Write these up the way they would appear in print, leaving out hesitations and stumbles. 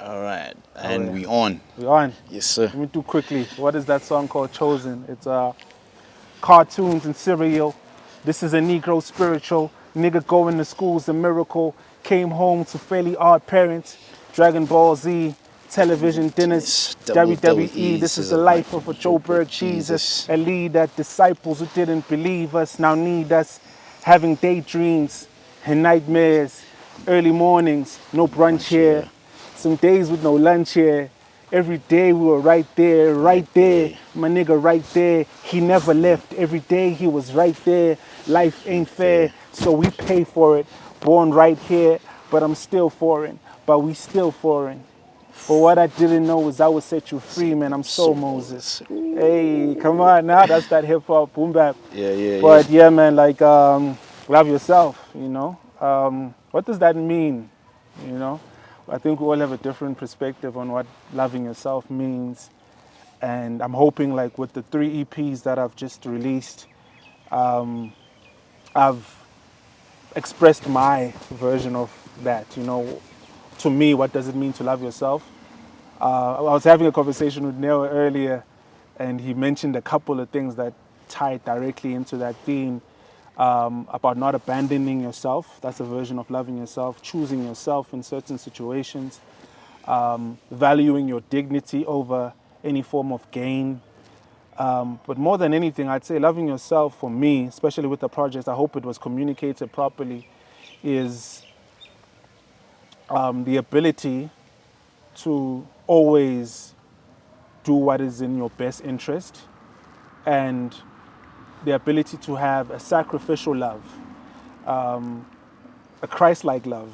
All right, Oh, and yeah. we on. We on. Yes, sir. Let me do quickly. What is that song called? Chosen. It's cartoons and cereal. This is a Negro spiritual. Nigga going to school's a miracle. Came home to fairly odd parents. Dragon Ball Z, television dinners, Tennis, WWE. WWE. This This is is the a life life of of a a Joburg Joburg Jesus. Jesus. A lead that disciples who didn't believe us now need us. Having daydreams and nightmares. Early mornings, no brunch Lunch here. here, Some days with no lunch here. Every day we were right there, right right there. there. My nigga right there. He never left. Every day he was right there. Life ain't fair, Fair. so we pay for it. Born right here, but I'm still foreign. But we still foreign. But what I didn't know was I would set you free, man. I'm so So Moses. Moses. Hey, come on now. That's that hip hop boom bap. Yeah, yeah, yeah. But yeah, man, like love yourself, you know. What does that mean? You know? I think we all have a different perspective on what loving yourself means. And I'm hoping like with the 3 EPs that I've just released, I've expressed my version of that, you know. To me, what does it mean to love yourself? I was having a conversation with Neo earlier, and he mentioned a couple of things that tie directly into that theme about not abandoning yourself. That's a version of loving yourself, choosing yourself in certain situations, valuing your dignity over any form of gain. But more than anything, I'd say loving yourself for me, especially with the project, I hope it was communicated properly, is the ability to always do what is in your best interest and the ability to have a sacrificial love, a Christ like love,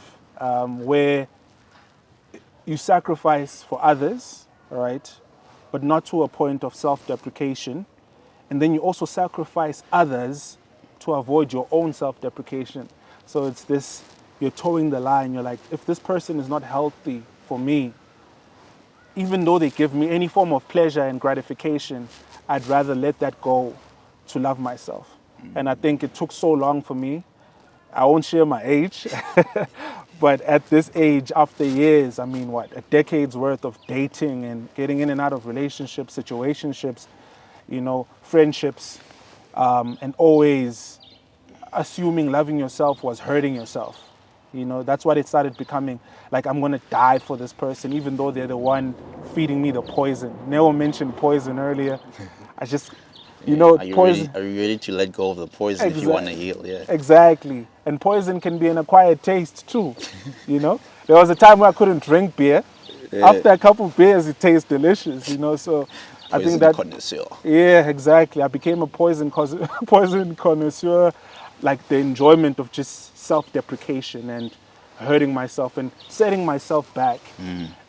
where you sacrifice for others, all right, but not to a point of self deprecation. And then you also sacrifice others to avoid your own self deprecation. So it's this you're towing the line. You're like, if this person is not healthy for me, even though they give me any form of pleasure and gratification, I'd rather let that go to love myself. And I think it took so long for me. I won't share my age, but at this age, after years, I mean, what, a decade's worth of dating and getting in and out of relationships, situationships, you know, friendships, and always assuming loving yourself was hurting yourself. You know, that's what it started becoming. Like, I'm gonna die for this person, even though they're the one feeding me the poison. Neo mentioned poison earlier. I just, you Yeah. know, Are you ready? poison. Are you ready to let go of the poison if you want to Exactly. heal? Yeah. Exactly. And poison can be an acquired taste too. You know, there was a time where I couldn't drink beer. Yeah. After a couple of beers, it tastes delicious. You know, so I think Poison that, connoisseur. yeah, exactly. I became a poison connoisseur, like the enjoyment of just self-deprecation and hurting myself and setting myself back.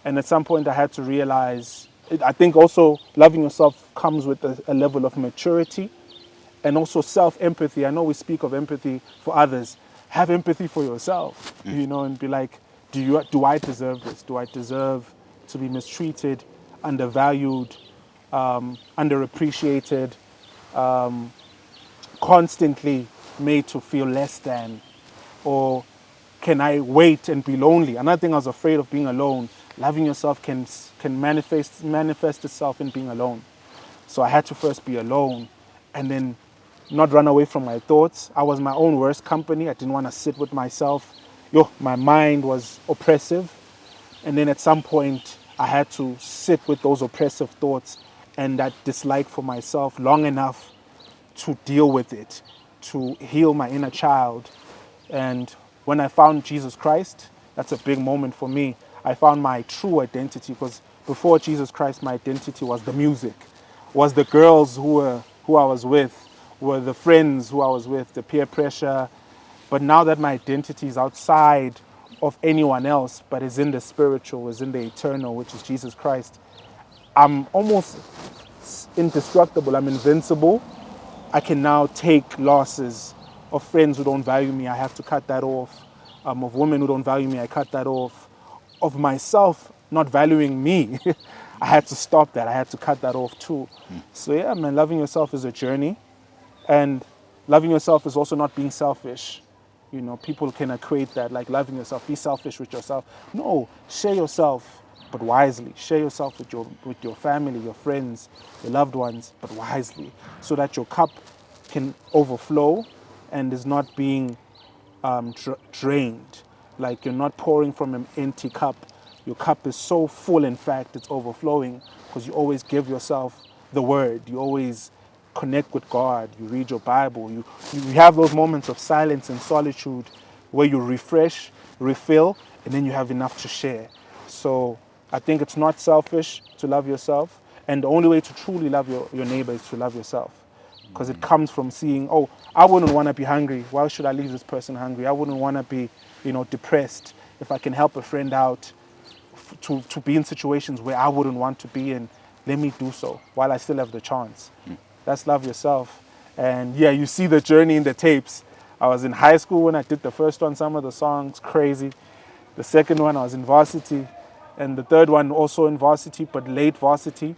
And at some point, I had to realize. I think also loving yourself comes with a level of maturity and also self-empathy. I know we speak of empathy for others. Have empathy for yourself, you know, and be like, do I deserve this? Do I deserve to be mistreated, undervalued, underappreciated, constantly made to feel less than? Or can I wait and be lonely? Another thing I was afraid of being alone. Loving yourself can manifest itself in being alone. So I had to first be alone and then not run away from my thoughts. I was my own worst company. I didn't want to sit with myself. My mind was oppressive. And then at some point, I had to sit with those oppressive thoughts and that dislike for myself long enough to deal with it, to heal my inner child. And when I found Jesus Christ, that's a big moment for me. I found my true identity because before Jesus Christ, my identity was the music, was the girls who I was with, were the friends who I was with, the peer pressure. But now that my identity is outside of anyone else, but is in the spiritual, is in the eternal, which is Jesus Christ, I'm almost indestructible. I'm invincible. I can now take losses of friends who don't value me. I have to cut that off. Of women who don't value me, I cut that off. Of myself not valuing me, I had to stop that. I had to cut that off too. So yeah, man, loving yourself is a journey, and loving yourself is also not being selfish. You know, people can equate that like loving yourself, be selfish with yourself. No, share yourself. but wisely. Share yourself with your family, your friends, your loved ones, but wisely, so that your cup can overflow and is not being drained. Like you're not pouring from an empty cup. Your cup is so full, in fact, it's overflowing because you always give yourself the word. You always connect with God. You read your Bible. You have those moments of silence and solitude where you refresh, refill, and then you have enough to share. So I think it's not selfish to love yourself. And the only way to truly love your neighbor is to love yourself. Because it comes from seeing, oh, I wouldn't want to be hungry. Why should I leave this person hungry? I wouldn't want to be, depressed. If I can help a friend out to be in situations where I wouldn't want to be in, let me do so while I still have the chance. That's love yourself. And yeah, you see the journey in the tapes. I was in high school when I did the first one, some of the songs, crazy. The second one, I was in varsity. And the third one, also in varsity, but late varsity.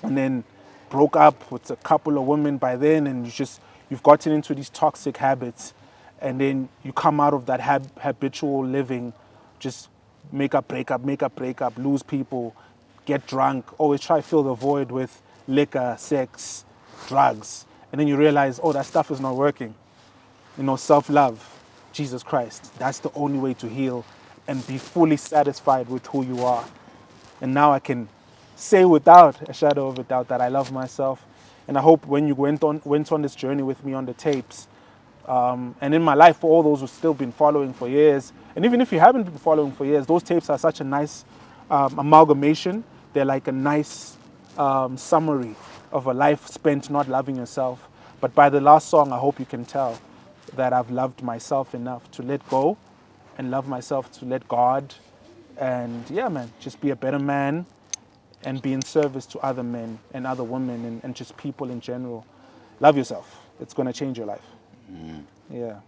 And then broke up with a couple of women by then, and you've gotten into these toxic habits, and then you come out of that habitual living, just make up, break up, lose people, get drunk, always try to fill the void with liquor, sex, drugs, and then you realize, oh, that stuff is not working. Self-love, Jesus Christ, that's the only way to heal and be fully satisfied with who you are. And now I can say without a shadow of a doubt that I love myself. And I hope when you went on this journey with me on the tapes, and in my life, for all those who've still been following for years, and even if you haven't been following for years, those tapes are such a nice amalgamation. They're like a nice summary of a life spent not loving yourself. But by the last song, I hope you can tell that I've loved myself enough to let go and love myself to let God. And yeah, man, just be a better man and be in service to other men and other women and just people in general. Love yourself. It's going to change your life. Yeah.